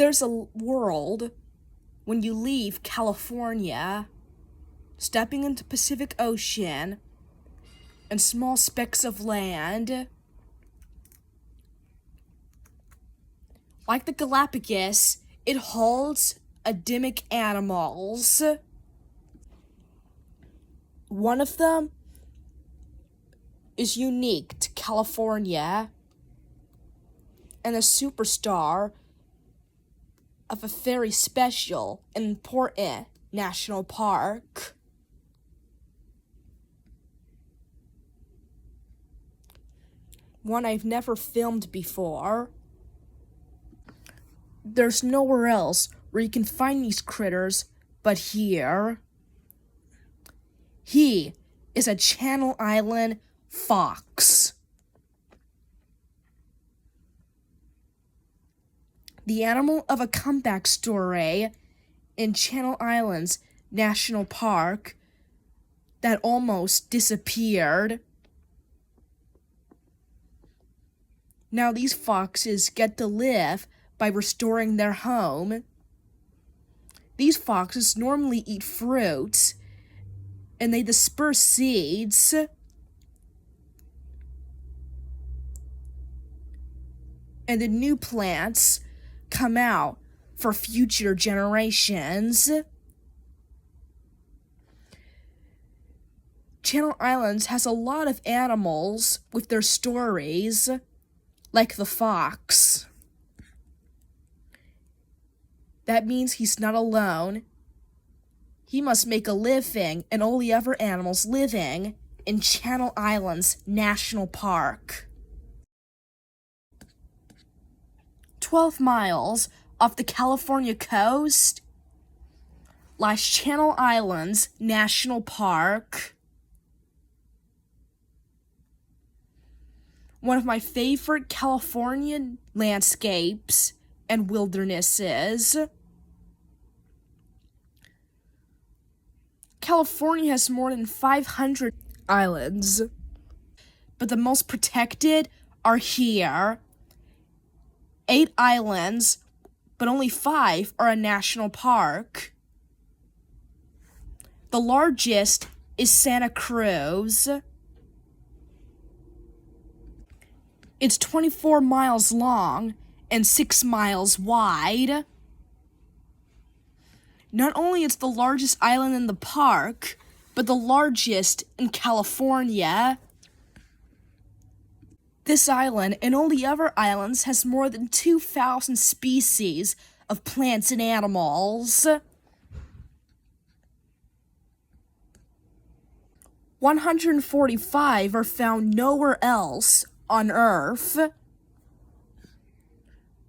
There's a world when you leave California, stepping into Pacific Ocean and small specks of land. Like the Galapagos, it holds endemic animals. One of them is unique to California and a superstar of a very special and important national park. One I've never filmed before. There's nowhere else where you can find these critters but here. He is a Channel Island fox. The animal of a comeback story in Channel Islands National Park that almost disappeared. Now these foxes get to live by restoring their home. These foxes normally eat fruit, and they disperse seeds. And the new plants come out for future generations. Channel Islands has a lot of animals with their stories, like the fox. That means he's not alone. He must make a living and all the other animals living in Channel Islands National Park. 12 miles off the California coast lies Channel Islands National Park. One of my favorite Californian landscapes and wildernesses. California has more than 500 islands, but the most protected are here. 8 islands, but only 5 are a national park. The largest is Santa Cruz. It's 24 miles long and 6 miles wide. Not only is it the largest island in the park, but the largest in California. This island and all the other islands has more than 2,000 species of plants and animals. 145 are found nowhere else on Earth.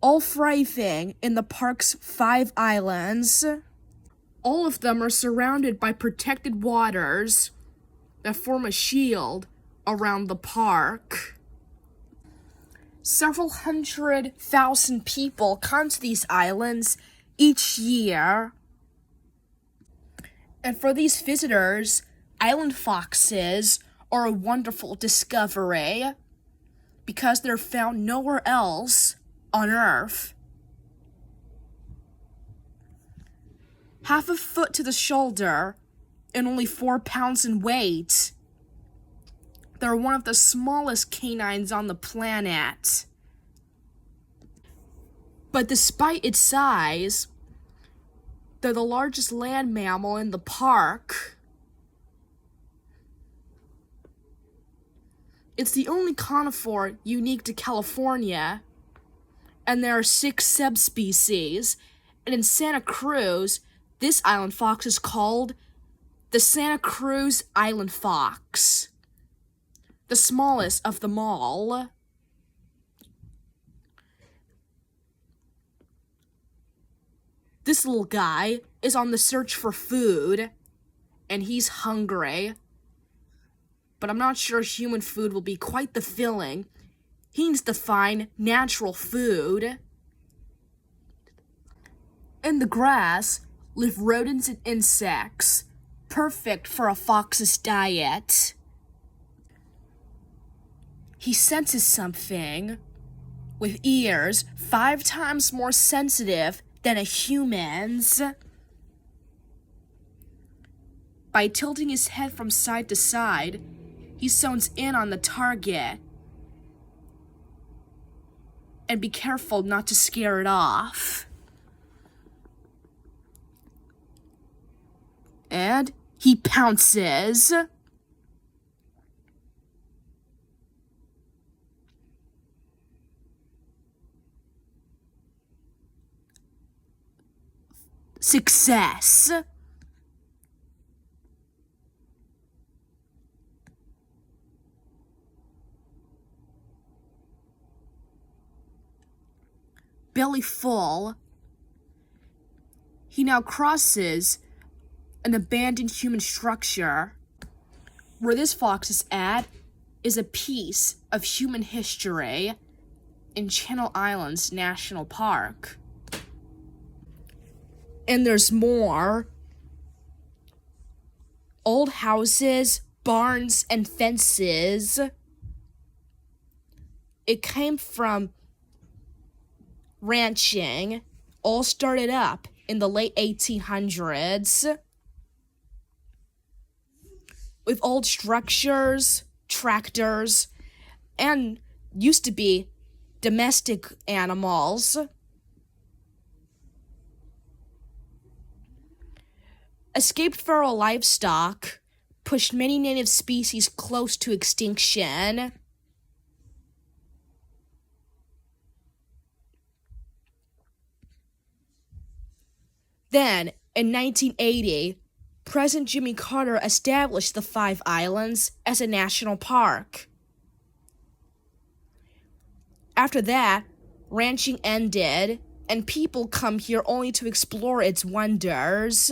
All thriving in the park's 5 islands. All of them are surrounded by protected waters that form a shield around the park. Several 100,000 people come to these islands each year. And for these visitors, island foxes are a wonderful discovery because they're found nowhere else on Earth. Half a foot to the shoulder and only 4 pounds in weight. They're one of the smallest canines on the planet. But despite its size, they're the largest land mammal in the park. It's the only conifere unique to California, and there are 6 subspecies, and in Santa Cruz, this island fox is called the Santa Cruz Island Fox, the smallest of them all. This little guy is on the search for food, and he's hungry. But I'm not sure human food will be quite the filling. He needs to find natural food. In the grass live rodents and insects, perfect for a fox's diet. He senses something with ears 5 times more sensitive than a human's. By tilting his head from side to side, he zones in on the target. And be careful not to scare it off. And he pounces. Success. Belly full, he now crosses an abandoned human structure. Where this fox is at is a piece of human history in Channel Islands National Park. And there's more. Old houses, barns, and fences. It came from ranching, all started up in the late 1800s. With old structures, tractors, and used to be domestic animals. Escaped feral livestock pushed many native species close to extinction. Then, in 1980, President Jimmy Carter established the 5 Islands as a national park. After that, ranching ended, and people come here only to explore its wonders.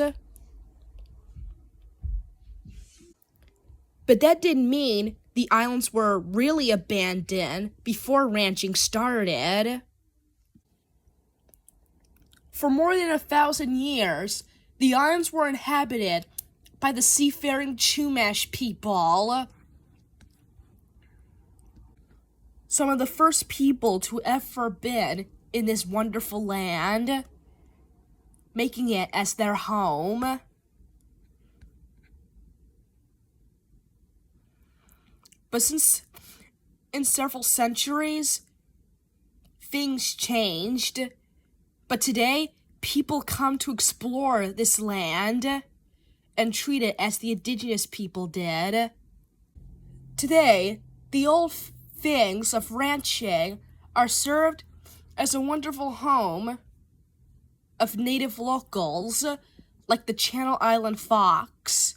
But that didn't mean the islands were really abandoned before ranching started. For more than 1,000 years, the islands were inhabited by the seafaring Chumash people. Some of the first people to ever been in this wonderful land, making it as their home. But since in several centuries, things changed. But today, people come to explore this land and treat it as the indigenous people did. Today, the old things of ranching are served as a wonderful home of native locals like the Channel Island fox.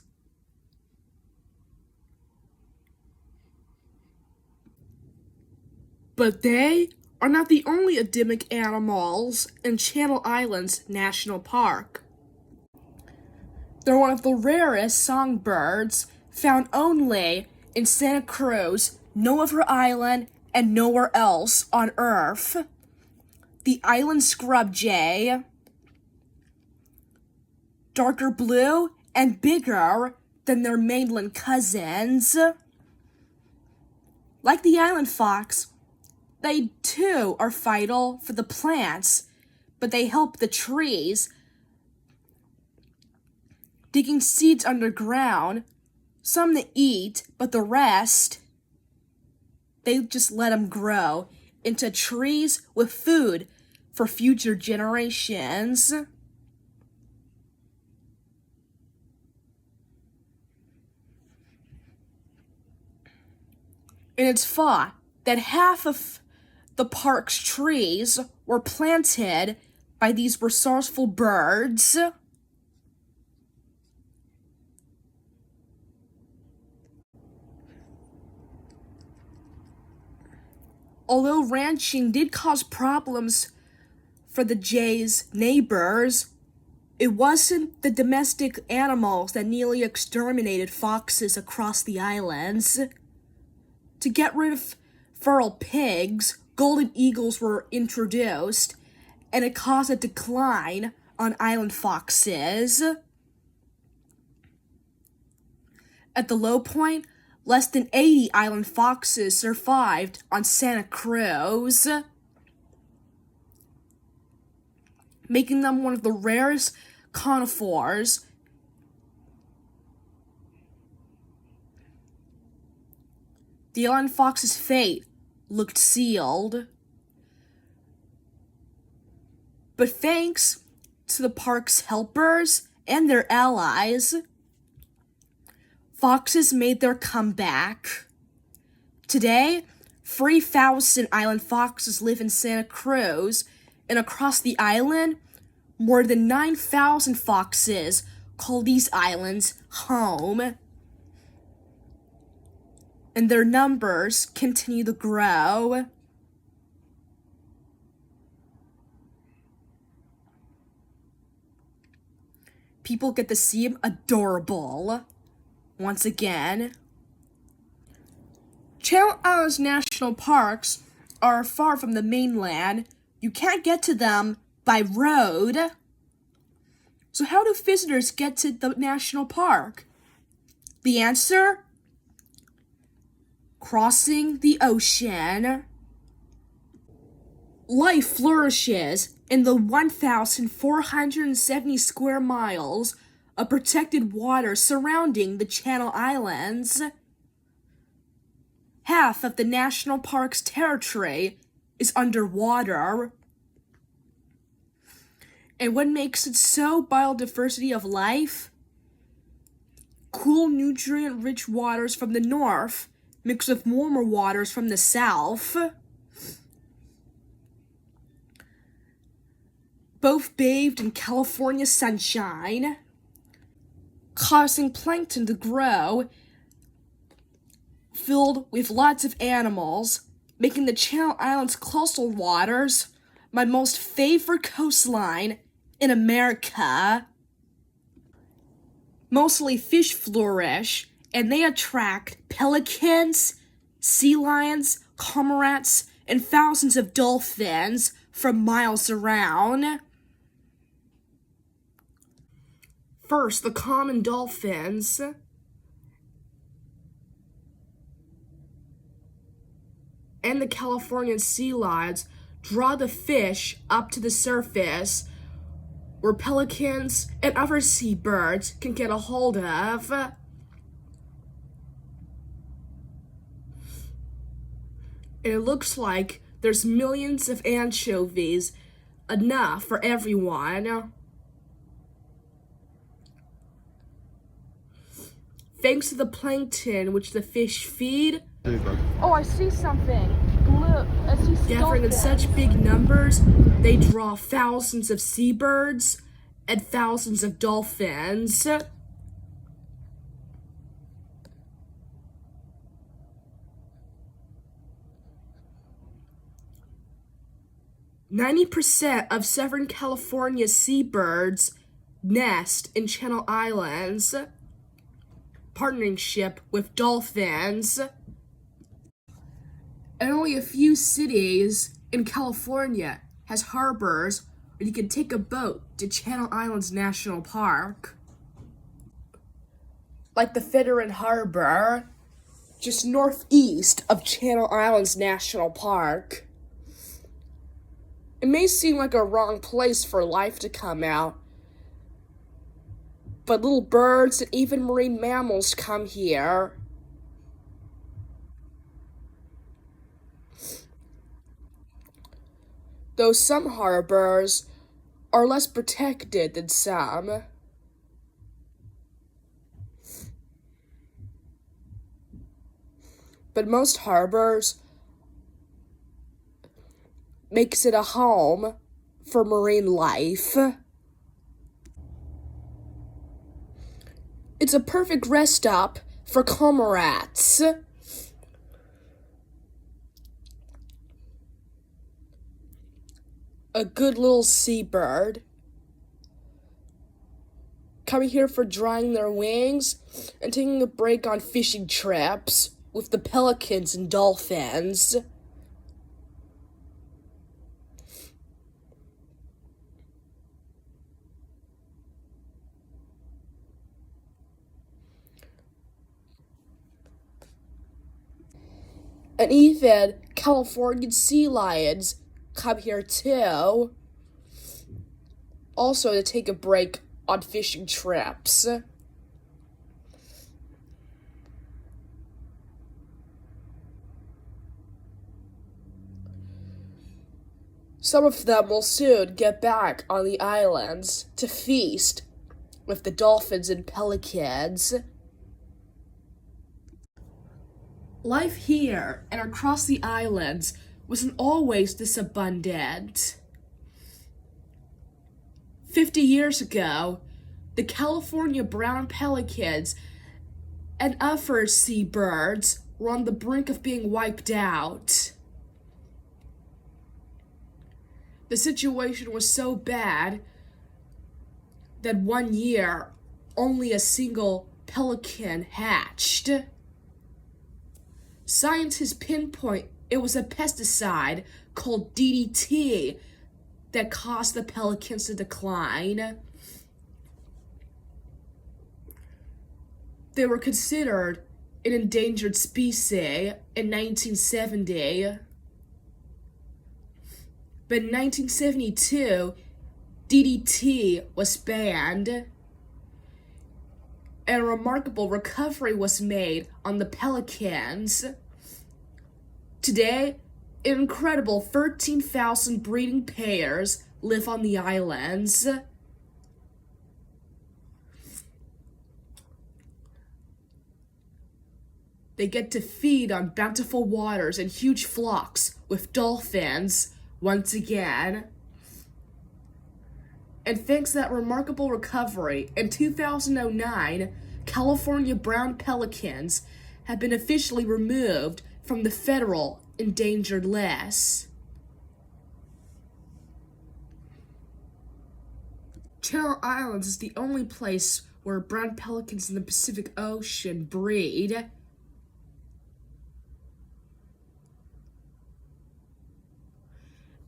But they are not the only endemic animals in Channel Islands National Park. They're one of the rarest songbirds found only in Santa Cruz, no other island, and nowhere else on Earth. The island scrub jay, darker blue and bigger than their mainland cousins. Like the island fox, they too are vital for the plants, but they help the trees, digging seeds underground, some to eat, but the rest, they just let them grow into trees with food for future generations. And it's thought that half of the park's trees were planted by these resourceful birds. Although ranching did cause problems for the jays' neighbors, it wasn't the domestic animals that nearly exterminated foxes across the islands. To get rid of feral pigs, golden eagles were introduced, and it caused a decline on island foxes. At the low point, less than 80 island foxes survived on Santa Cruz. making them one of the rarest conifers. The island fox's fate looked sealed. But thanks to the park's helpers and their allies, foxes made their comeback. Today, 3,000 island foxes live in Santa Cruz, and across the island, more than 9,000 foxes call these islands home. And their numbers continue to grow. People get to see them adorable. Once again, Channel Islands National Parks are far from the mainland. You can't get to them by road. So how do visitors get to the national park? The answer? Crossing the ocean. Life flourishes in the 1,470 square miles of protected water surrounding the Channel Islands. Half of the national park's territory is underwater. And what makes it so biodiversity of life? Cool, nutrient-rich waters from the north mixed with warmer waters from the south. Both bathed in California sunshine, causing plankton to grow, filled with lots of animals, making the Channel Islands coastal waters my most favorite coastline in America. Mostly fish flourish, and they attract pelicans, sea lions, cormorants, and thousands of dolphins from miles around. First, the common dolphins. And the Californian sea lions draw the fish up to the surface where pelicans and other seabirds can get a hold of. And it looks like there's millions of anchovies, enough for everyone. Thanks to the plankton which the fish feed. Oh, I see something. Blue. I see Gathering in such big numbers, they draw thousands of seabirds and thousands of dolphins. 90% of Southern California's seabirds nest in Channel Islands, partnership with dolphins. And only a few cities in California has harbors where you can take a boat to Channel Islands National Park. Like the Veteran Harbor, just northeast of Channel Islands National Park. It may seem like a wrong place for life to come out, but little birds and even marine mammals come here. Though some harbors are less protected than some. But most harbors makes it a home for marine life. It's a perfect rest stop for cormorants. A good little seabird coming here for drying their wings and taking a break on fishing trips with the pelicans and dolphins. And even Californian sea lions come here too. also to take a break on fishing trips. Some of them will soon get back on the islands to feast with the dolphins and pelicans. Life here and across the islands wasn't always this abundant. 50 years ago, the California brown pelicans and other seabirds were on the brink of being wiped out. The situation was so bad that one year only a single pelican hatched. Scientists pinpoint it was a pesticide called DDT that caused the pelicans to decline. They were considered an endangered species in 1970. But in 1972, DDT was banned, and a remarkable recovery was made on the pelicans. Today, an incredible 13,000 breeding pairs live on the islands. They get to feed on bountiful waters and huge flocks with dolphins once again. And thanks to that remarkable recovery, in 2009, California brown pelicans have been officially removed from the federal endangered list. Channel Islands is the only place where brown pelicans in the Pacific Ocean breed.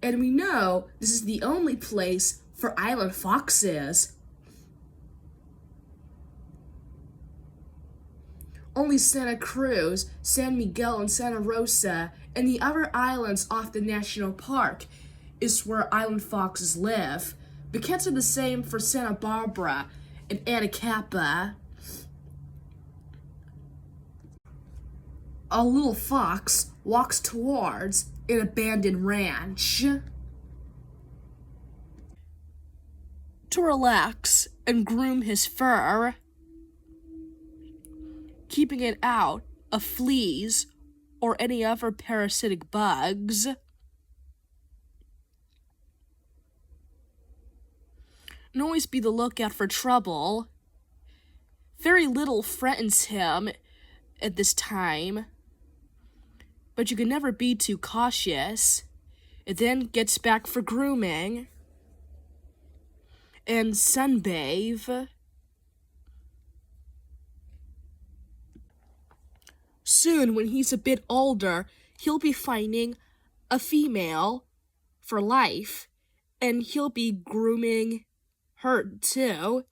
And we know this is the only place for island foxes. Only Santa Cruz, San Miguel, and Santa Rosa, and the other islands off the national park is where island foxes live. But can't say the same for Santa Barbara and Anacapa. A little fox walks towards an abandoned ranch. To relax and groom his fur, keeping it out of fleas or any other parasitic bugs. And always be the lookout for trouble. Very little threatens him at this time, but you can never be too cautious. It then gets back for grooming and sunbathe. Soon, when he's a bit older, he'll be finding a female for life, and he'll be grooming her too.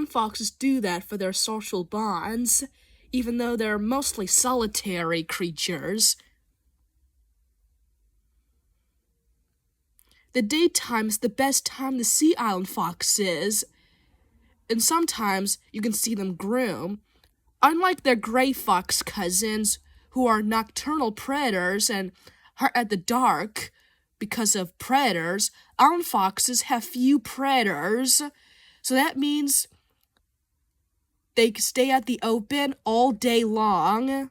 Foxes do that for their social bonds, even though they're mostly solitary creatures. The daytime is the best time to see island foxes, and sometimes you can see them groom. Unlike their gray fox cousins, who are nocturnal predators and are at the dark because of predators, island foxes have few predators, so that means they stay at the open all day long.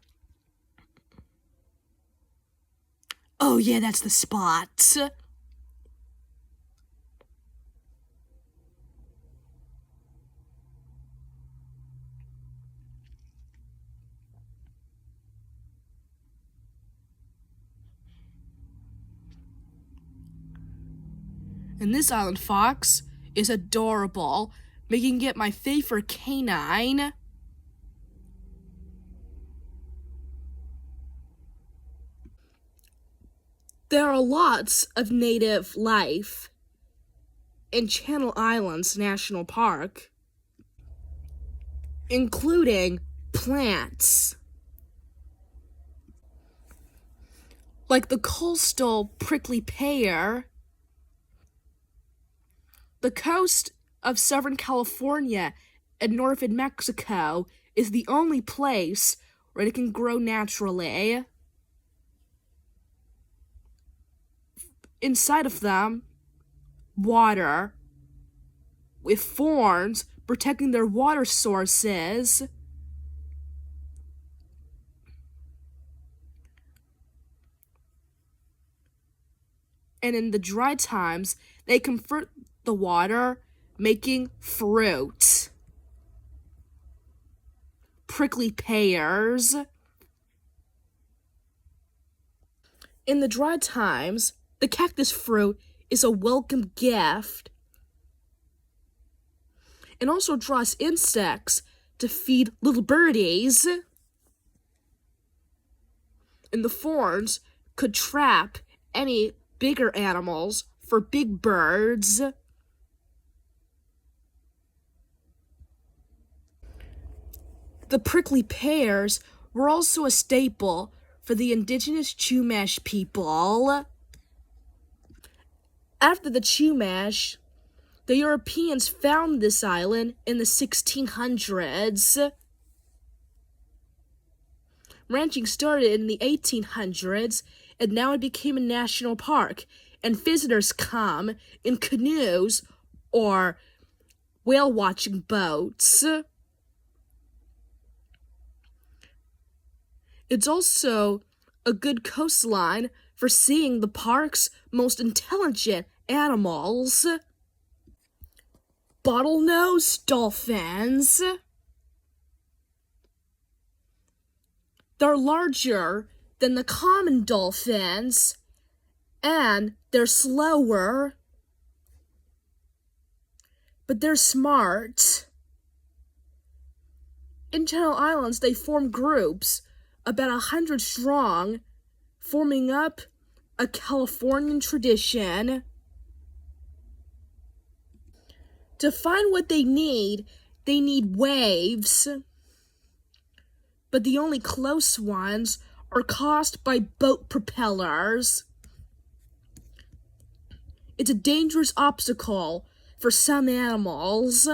Oh yeah, that's the spot. And this island fox is adorable, making it my favorite canine. There are lots of native life in Channel Islands National Park, including plants. Like the coastal prickly pear, The coast of Southern California and northern Mexico is the only place where it can grow naturally. Inside of them, water, with thorns protecting their water sources. And in the dry times, they convert the water, making fruit. Prickly pears. In the dry times, the cactus fruit is a welcome gift and also draws insects to feed little birdies. And the thorns could trap any bigger animals for big birds. The prickly pears were also a staple for the indigenous Chumash people. After the Chumash, the Europeans found this island in the 1600s. Ranching started in the 1800s, and now it became a national park, and visitors come in canoes or whale-watching boats. It's also a good coastline for seeing the park's most intelligent animals. Bottlenose dolphins. They're larger than the common dolphins, and they're slower, but they're smart. In Channel Islands, they form groups, about 100 strong, forming up a Californian tradition. To find what they need waves, but the only close ones are caused by boat propellers. It's a dangerous obstacle for some animals,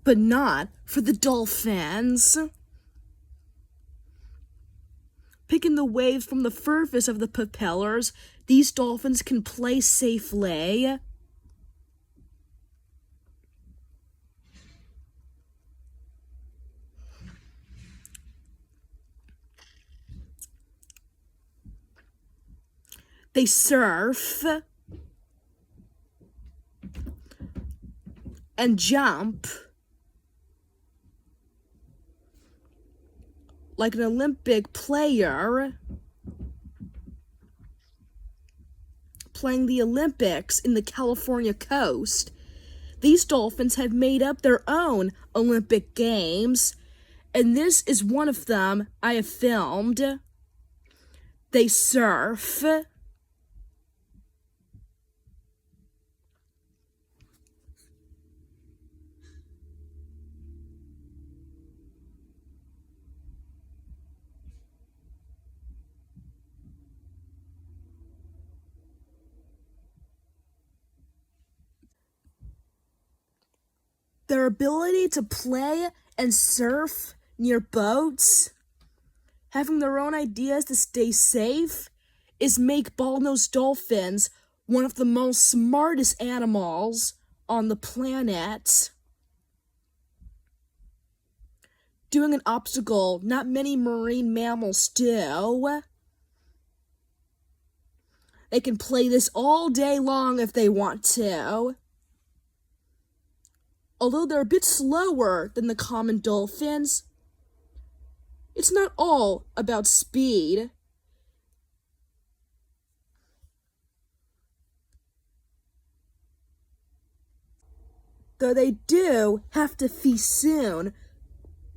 but not for the dolphins. Picking the waves from the surface of the propellers, these dolphins can play safely. They surf and jump like an Olympic player playing the Olympics in the California coast. These dolphins have made up their own Olympic Games, and this is one of them I have filmed. They surf. Their ability to play and surf near boats, having their own ideas to stay safe, is make bottlenose dolphins one of the most smartest animals on the planet. Doing an obstacle not many marine mammals do. They can play this all day long if they want to. Although they're a bit slower than the common dolphins, it's not all about speed. Though they do have to feast soon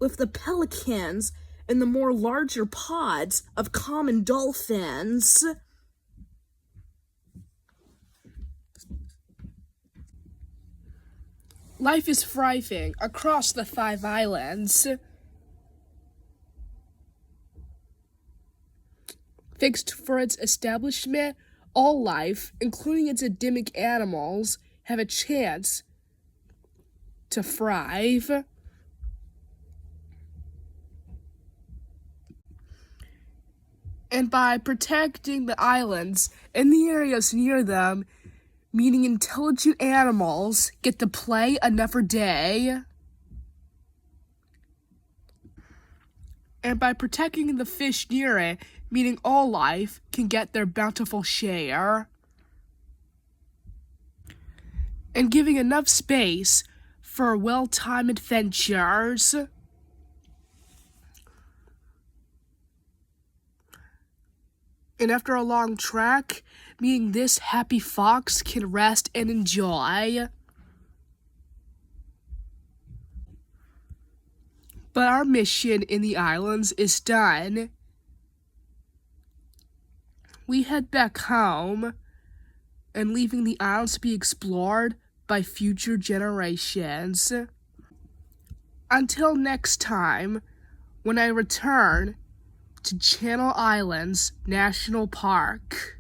with the pelicans and the more larger pods of common dolphins. Life is thriving across the 5 islands. Thanks for its establishment all life, including its endemic animals, have a chance to thrive. And by protecting the islands and the areas near them, meaning intelligent animals get to play another day. And by protecting the fish near it, meaning all life can get their bountiful share. And giving enough space for well-timed adventures. And after a long trek, meaning this happy fox can rest and enjoy. But our mission in the islands is done. We head back home and leaving the islands to be explored by future generations. Until next time, when I return to Channel Islands National Park.